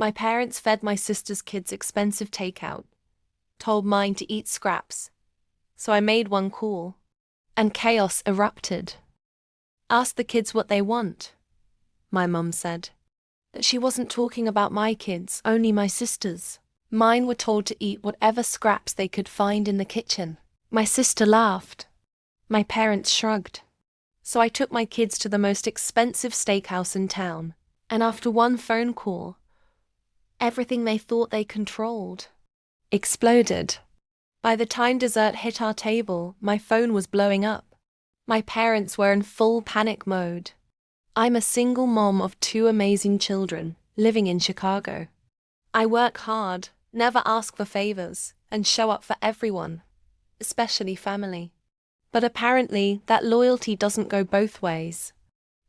My parents fed my sister's kids expensive takeout, told mine to eat scraps, so I made one call, and chaos erupted. Ask the kids what they want, my mum said. That she wasn't talking about my kids, only my sister's. Mine were told to eat whatever scraps they could find in the kitchen. My sister laughed. My parents shrugged. So I took my kids to the most expensive steakhouse in town, and after one phone call, everything they thought they controlled exploded. By the time dessert hit our table, my phone was blowing up. My parents were in full panic mode. I'm a single mom of 2 amazing children, living in Chicago. I work hard, never ask for favors, and show up for everyone, especially family. But apparently, that loyalty doesn't go both ways.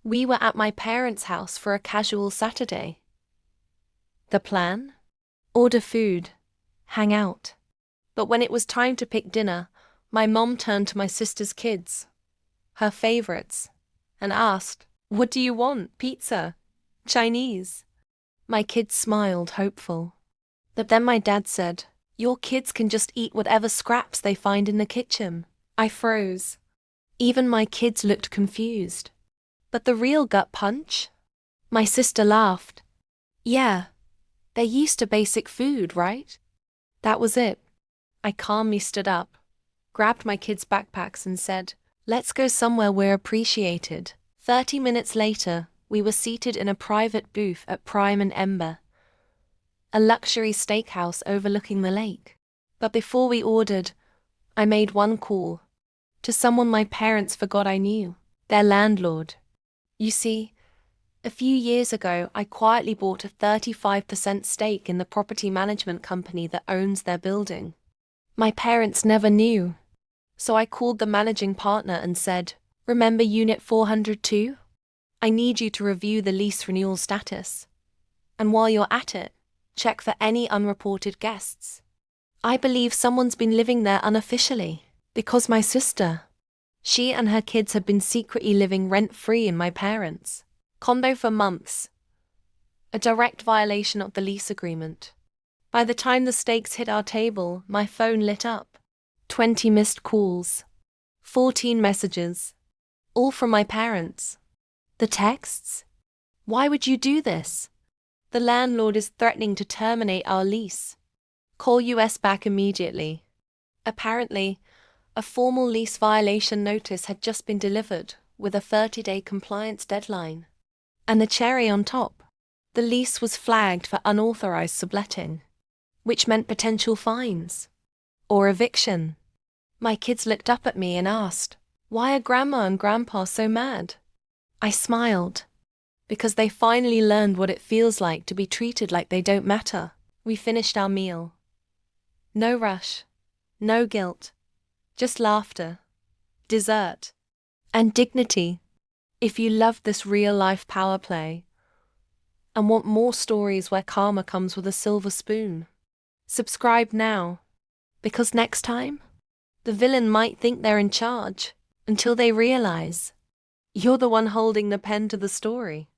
We were at my parents' house for a casual Saturday. The plan? Order food, hang out. But when it was time to pick dinner, my mom turned to my sister's kids, her favorites, and asked, "What do you want? Pizza? Chinese?" My kids smiled, hopeful. But then my dad said, "Your kids can just eat whatever scraps they find in the kitchen." I froze. Even my kids looked confused. But the real gut punch? My sister laughed. "Yeah, they're used to basic food, right?" That was it. I calmly stood up, grabbed my kids' backpacks and said, "Let's go somewhere we're appreciated." 30 minutes later, we were seated in a private booth at Prime and Ember, a luxury steakhouse overlooking the lake. But before we ordered, I made one call, to someone my parents forgot I knew, their landlord. You see, a few years ago I quietly bought a 35% stake in the property management company that owns their building. My parents never knew, so I called the managing partner and said, "Remember Unit 402? I need you to review the lease renewal status. And while you're at it, check for any unreported guests. I believe someone's been living there unofficially, because my sister, she and her kids have been secretly living rent-free in my parents' condo for months. A direct violation of the lease agreement." By the time the steaks hit our table, my phone lit up. 20 missed calls, 14 messages, all from my parents. The texts? "Why would you do this? The landlord is threatening to terminate our lease. Call US back immediately." Apparently, a formal lease violation notice had just been delivered with a 30-day compliance deadline. And the cherry on top, the lease was flagged for unauthorized subletting, which meant potential fines or eviction. My kids looked up at me and asked, "Why are Grandma and Grandpa so mad?" I smiled, because they finally learned what it feels like to be treated like they don't matter. We finished our meal. No rush, no guilt, just laughter, dessert, and dignity. If you love this real-life power play and want more stories where karma comes with a silver spoon, subscribe now, because next time, the villain might think they're in charge until they realize you're the one holding the pen to the story.